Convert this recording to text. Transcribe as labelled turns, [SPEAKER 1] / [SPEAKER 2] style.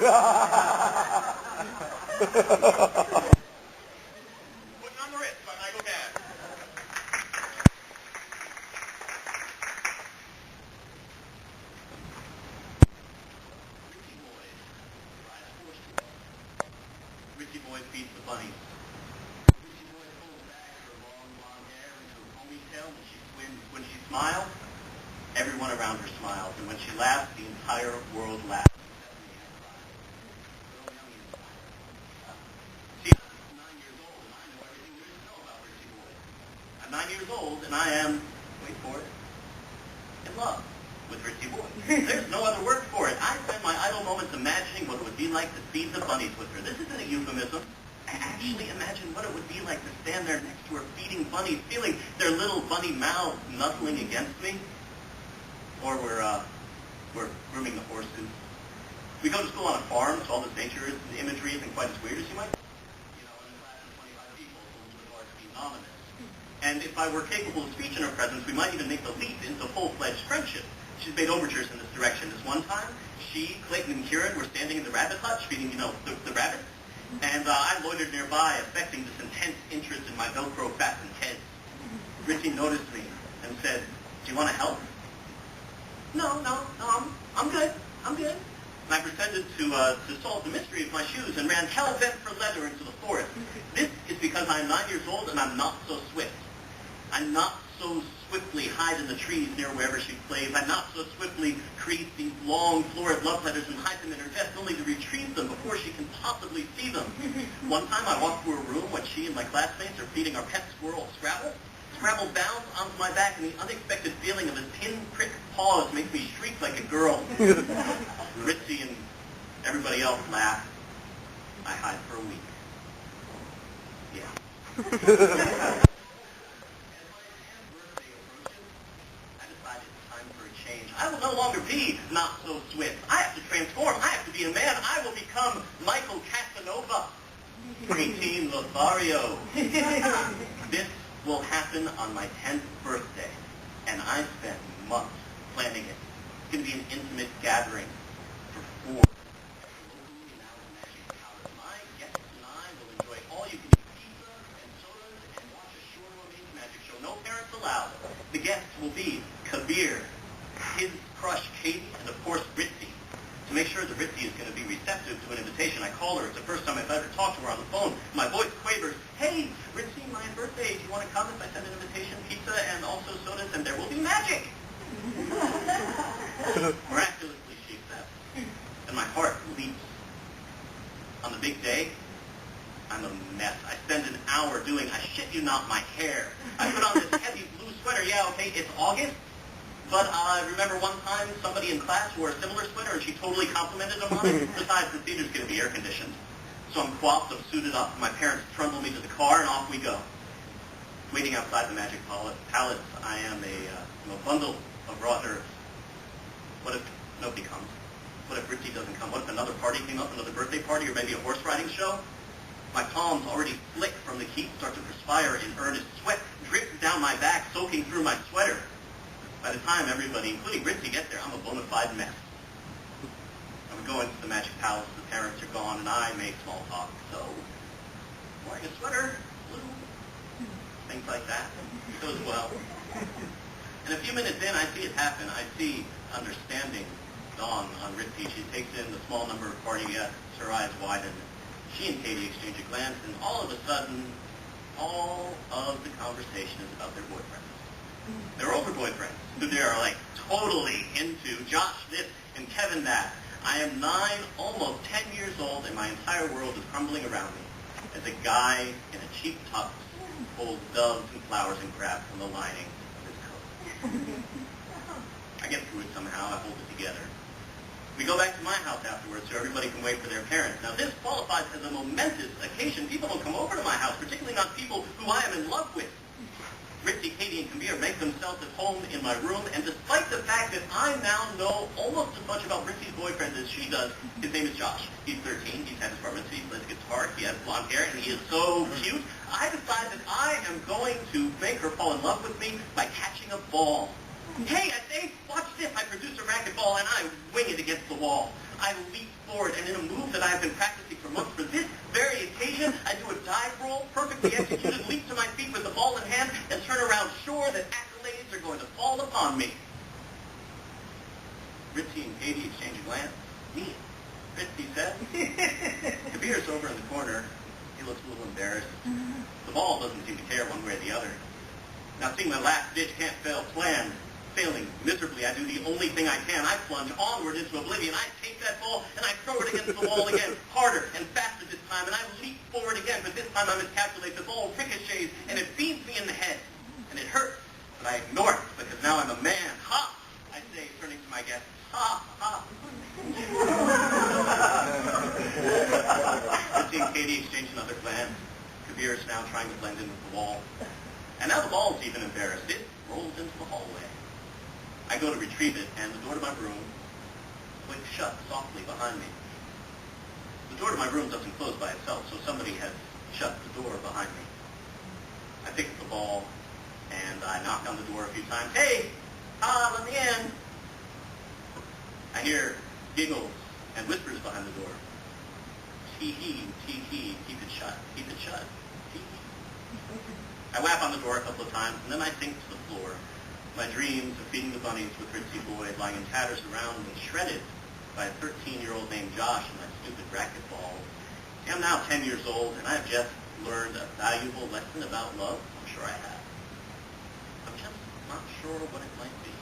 [SPEAKER 1] On the Ritz by Michael Kass. Richie Boy feeds the bunnies. Richie Boy pulls back her long blonde hair into a ponytail when she smiles. Everyone around her smiles, and when she laughs, the entire world laughs. She's 9 years old, and I know everything there is to know about Richie Boy. I'm 9 years old, and I am, wait for it, in love with Richie Boy. There's no other word for it. I spend my idle moments imagining what it would be like to feed the bunnies with her. This isn't a euphemism. I actually imagine what it would be like to stand there next to her feeding bunnies, feeling their little bunny mouths nuzzling against me. Or we're grooming the horses. We go to school on a farm, so all this nature imagery isn't quite as weird as you might. In a class of 25 people, it's a little bit hard to be ominous. And if I were capable of speech in her presence, we might even make the leap into full-fledged friendship. She's made overtures in this direction. This one time, she, Clayton, and Kieran were standing in the rabbit hutch feeding, the rabbits. And I loitered nearby, affecting this intense interest in my Velcro-fastened head. Richie noticed me and said, "Do you want to help?" No, I'm good. And I pretended to solve the mystery of my shoes and ran hell-bent for leather into the forest. This is because I'm 9 years old and I'm not so swift. I'm not so swiftly hide in the trees near wherever she plays. I'm not so swiftly create these long florid love letters and hide them in her vest only to retrieve them before she can possibly see them. One time I walked through a room when she and my classmates are feeding our pet squirrel, Scrabble. Scrabble bounds onto my back, and the unexpected feeling of his pin-prick paws makes me shriek like a girl. Ritzy and everybody else laugh. I hide for a week. Yeah. As my 10th birthday approaches, I decided it's time for a change. I will no longer be not so swift. I have to transform. I have to be a man. I will become Michael Casanova. Preteen Lothario. This will happen on my 10th birthday, and I spent months planning it. It's going to be an intimate gathering for 4. My guests and I will enjoy all-you-can-eat pizza and sodas and watch a short romance magic show. No parents allowed. The guests will be Kabir, his crush Katie, and of course Ritzy. To make sure that Ritzy is going to be receptive to an invitation, I call her. It's the first time I've ever talked to her on the phone. My voice quavers, "Hey, Ritzy, my birthday. Do you want to come if I send an invitation, pizza, and also sodas, and there will be magic?" Miraculously, she accepts. And my heart leaps. On the big day, I'm a mess. I spend an hour doing, I shit you not, my hair. I put on this heavy blue sweater. Yeah, okay, it's August. But I remember one time somebody in class wore a similar sweater and she totally complimented him on it. Besides, the theater's going to be air-conditioned. So I'm coiffed, I'm suited up. My parents trundle me to the car and off we go. Waiting outside the Magic Palace, I am a bundle of raw nerves. What if nobody comes? What if Ritzy doesn't come? What if another party came up, another birthday party, or maybe a horse riding show? My palms already flick from the heat, start to perspire in earnest. Sweat drips down my back, soaking through my sweater. By the time everybody, including Ritzy, gets there, I'm a bona fide mess. I would go into the Magic Palace, the parents are gone, and I make small talk. So, wearing a sweater, blue, things like that. It goes well. And a few minutes in, I see it happen. I see understanding dawn on Ritzy. She takes in the small number of party guests, her eyes widen. She and Katie exchange a glance, and all of a sudden, all of the conversation is about their boyfriends. Their older boyfriends, who they are like totally into. Josh this and Kevin that. I am 9, almost 10 years old, and my entire world is crumbling around me as a guy in a cheap tux pulls doves and flowers and crabs from the lining of his coat. I get through it somehow. I hold it together. We go back to my house afterwards so everybody can wait for their parents. Now, this qualifies as a momentous occasion. People don't come over to my house, particularly not people who I am in love with. Ritzy, Katie, and Kabir make themselves at home in my room, and despite the fact that I now know almost as much about Ritzy's boyfriend as she does, his name is Josh. He's 13, he's had his bar mitzvah, he plays guitar, he has blonde hair, and he is so cute. I decide that I am going to make her fall in love with me by catching a ball. Hey, I say, watch this. I produce a racquetball, and I wing it against the wall. I leap forward, and in a move that I've been practicing for months for this very occasion, I do a dive roll, perfectly executed, leap to my feet with the ball in hand, and turn around sure that accolades are going to fall upon me. Ritzy and Katie exchange a glance. Me, Ritzy said. Kabir's over in the corner. He looks a little embarrassed. The ball doesn't seem to care one way or the other. Now, seeing my last-ditch can't-fail plan, failing miserably, I do the only thing I can. I plunge onward into oblivion. I take that ball, and I throw it against the wall again, harder and faster this time, and I leap forward again, but this time I miscalculate. The ball ricochets, and it beats me in the head, and it hurts, but I ignore it, because now I'm a man. Ha! I say, turning to my guest. Ha! Ha! Ritzy and Katie exchange another glance. Kabir is now trying to blend in with the wall. And now the ball's even embarrassed. It rolls into the hallway. I go to retrieve it, and the door to my room clicks shut softly behind me. The door to my room doesn't close by itself, so somebody has shut the door behind me. I pick up the ball, and I knock on the door a few times. Hey! Let me in! I hear giggles and whispers behind the door. Tee-hee, tee-hee, keep it shut, tee-hee. I whap on the door a couple of times, and then I sink to the floor. My dreams of feeding the bunnies with Ritzy Boyd lying in tatters around me, shredded by a 13-year-old named Josh and my stupid racquetball. See, I'm now 10 years old, and I have just learned a valuable lesson about love. I'm sure I have. I'm just not sure what it might be.